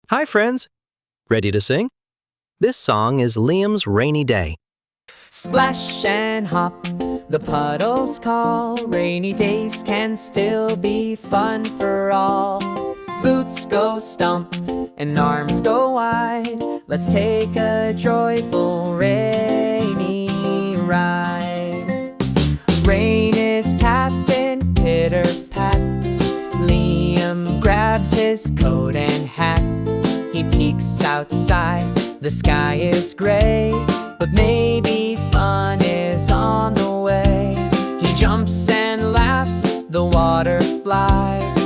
Hi, friends. Ready to sing? This song is Liam's Rainy Day. Splash and hop, the puddles call. Rainy days can still be fun for all. Boots go stomp and arms go wide. Let's take a joyful rainy ride. Rain is tapping, pitter-pat. Liam grabs his coat and hat. He peeks outside, the sky is gray, but maybe fun is on the way. He jumps and laughs, the water flies.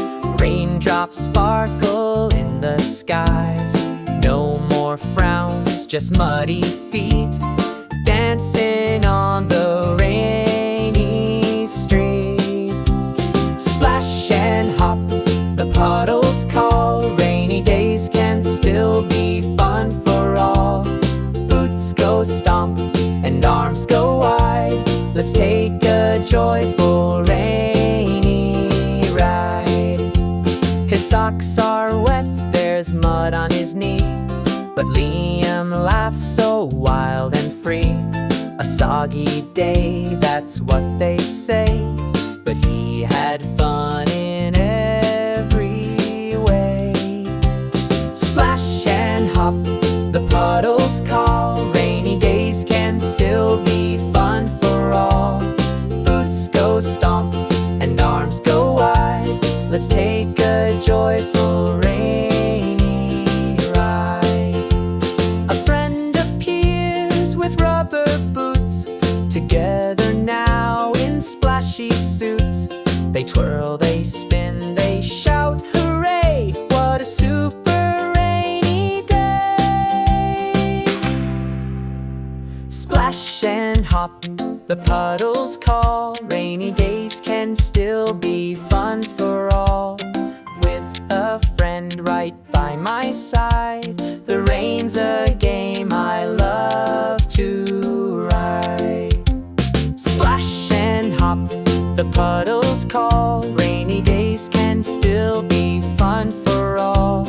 Raindrops sparkle in the skies. No more frowns, just muddy feet dancing on the rainy street. Splash and hop, the puddles call. Rainy days can still be fun for all. Boots go stomp and arms go wide. Let's take a joyful rainy ride. His socks are wet, there's mud on his knee, but Liam laughs so wild and free. A soggy day, that's what they say, but he had fun in every way. Splash and hop, the puddles call. Rainy days can still be fun for all. Boots go stomp and arms go wide. Let's take a joyful rainy ride. A friend appears with rubber boots, together now in splashy suits. They twirl, they spin, they shout, hooray! What a super rainy day! Splash and hop, the puddles call. Rainy days can still be fun for all. With a friend right by my side, the rain's a game I love to ride. Splash and hop, the puddles call. Rainy days can still be fun for all.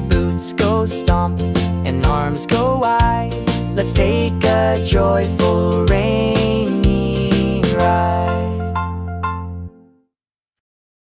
Boots go stomp and arms go wide. Let's take a joyful rain